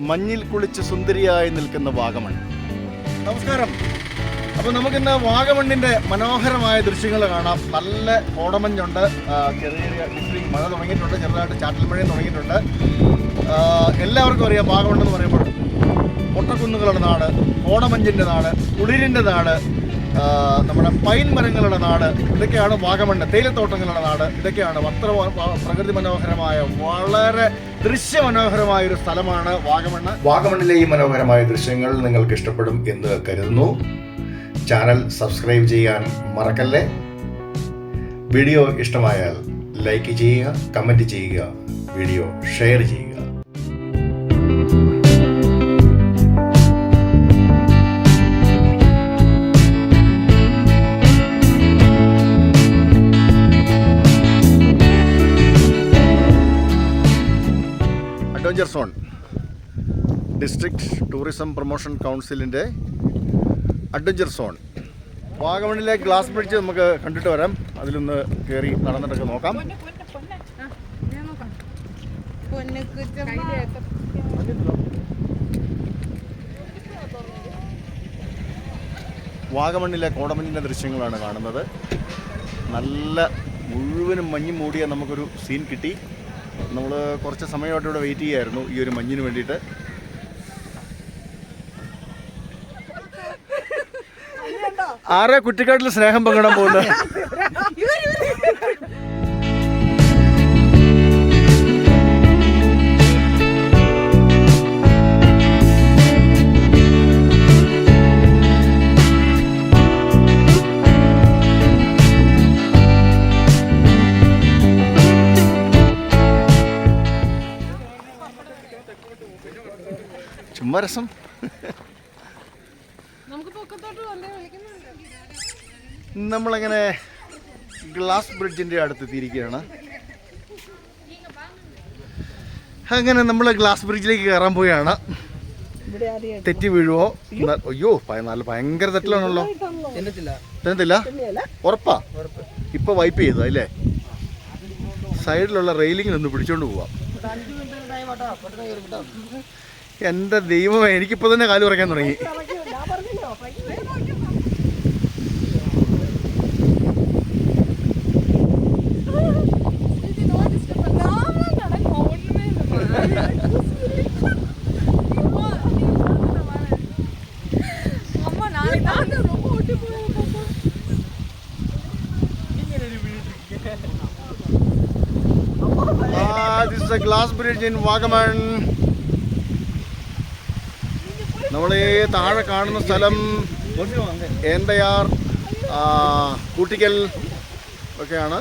മഞ്ഞിൽ കുളിച്ച് സുന്ദരിയായി നിൽക്കുന്ന വാഗമൺ. നമസ്കാരം. അപ്പോൾ നമുക്കിന്ന് വാഗമണ്ണിൻ്റെ മനോഹരമായ ദൃശ്യങ്ങൾ കാണാം. നല്ല കോടമഞ്ഞുണ്ട്, ചെറിയ ചെറിയ മഴ തുടങ്ങിയിട്ടുണ്ട്, ചെറുതായിട്ട് ചാറ്റൽ മഴയും തുടങ്ങിയിട്ടുണ്ട്. എല്ലാവർക്കും അറിയാം വാഗമൺ എന്ന് പറയുമ്പോൾ പൊട്ടക്കുന്നുകളുടെ നാട്, കോടമഞ്ഞിൻ്റെ നാട്, കുളിരിൻ്റെ നാട്, നമ്മുടെ പൈൻ മരങ്ങളുടെ നാട്, ഇതൊക്കെയാണ് വാഗമണ്ണ്. തേയിലത്തോട്ടങ്ങളുടെ നാട്, ഇതൊക്കെയാണ്. അത്ര പ്രകൃതി മനോഹരമായ, വളരെ ദൃശ്യമനോഹരമായ ഒരു സ്ഥലമാണ് വാഗമണ്ണ്. വാഗമണ്ണിലെ ഈ മനോഹരമായ ദൃശ്യങ്ങൾ നിങ്ങൾക്ക് ഇഷ്ടപ്പെടും എന്ന് കരുതുന്നു. ചാനൽ സബ്സ്ക്രൈബ് ചെയ്യാൻ മറക്കല്ലേ. വീഡിയോ ഇഷ്ടമായാൽ ലൈക്ക് ചെയ്യുക, കമൻറ്റ് ചെയ്യുക, വീഡിയോ ഷെയർ ചെയ്യുക. Adventure zone, district tourism promotion കൗൺസിലിൻ്റെ അഡ്വഞ്ചർ സോൺ. വാഗമണ്ണിലെ ഗ്ലാസ് ബ്രിഡ്ജ് നമുക്ക് കണ്ടിട്ട് വരാം. അതിലൊന്ന് കയറി നടന്നിട്ടൊക്കെ നോക്കാം. വാഗമണ്ണിലെ കോടമഞ്ഞിൻ്റെ ദൃശ്യങ്ങളാണ് കാണുന്നത്. നല്ല മുഴുവനും മഞ്ഞ് മൂടിയ നമുക്കൊരു സീൻ കിട്ടി. നമ്മൾ കുറച്ച് സമയമായിട്ട് ഇവിടെ വെയിറ്റ് ചെയ്യായിരുന്നു ഈ ഒരു മഞ്ഞിന് വേണ്ടിയിട്ട്. ആരാ കുറ്റിക്കാട്ടിൽ സ്നേഹം പങ്കിടാൻ പോകുന്നത്? ചുമ്മാ രസം. നമ്മളങ്ങനെ ഗ്ലാസ് ബ്രിഡ്ജിൻ്റെ അടുത്തെത്തിയിരിക്കുകയാണ്. അങ്ങനെ നമ്മൾ ഗ്ലാസ് ബ്രിഡ്ജിലേക്ക് കയറാൻ പോവുകയാണ്. തെറ്റി വീഴുവോ? അയ്യോ, നല്ല ഭയങ്കര തെറ്റിലാണല്ലോ. തെറ്റത്തില്ല? ഉറപ്പാ? ഇപ്പൊ വൈപ്പ് ചെയ്തോ അല്ലേ? സൈഡിലുള്ള റെയിലിങ്ങിനൊന്ന് പിടിച്ചോണ്ട് പോവാം. എൻ്റെ ദൈവമേ, എനിക്കിപ്പോൾ തന്നെ കാല് കുറയ്ക്കാൻ തുടങ്ങി. This is a glass bridge in Wagaman. നമ്മൾ ഈ താഴെ കാണുന്ന സ്ഥലം ഏന്തയാർ, കൂട്ടിക്കൽ ഒക്കെയാണ്.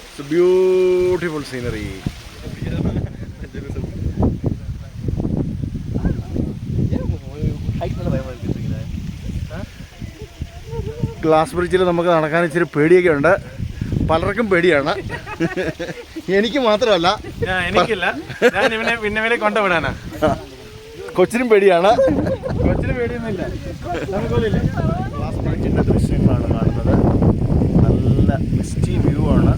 It's a beautiful scenery. Glass ബ്രിഡ്ജിൽ നമുക്ക് നടക്കാൻ ഇച്ചിരി പേടിയൊക്കെ ഉണ്ട്. പലർക്കും പേടിയാണ്. എനിക്ക് മാത്രമല്ല, എനിക്കില്ല. ഞാൻ പിന്നെ കൊണ്ടുവിടാനാ. കൊച്ചിനും പേടിയാണ്. കൊച്ചിന് പേടിയൊന്നുമില്ല. ഗ്ലാസ് ബ്രിഡ്ജിൻ്റെ ദൃശ്യങ്ങളാണ് കാണുന്നത്. നല്ല മിസ്റ്റി വ്യൂ ആണ്.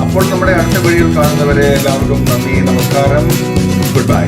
അപ്പോൾ നമ്മുടെ അടുത്ത വീഡിയോയിൽ കാണുന്നവരെ എല്ലാവർക്കും നന്ദി, നമസ്കാരം, ഗുഡ് ബൈ.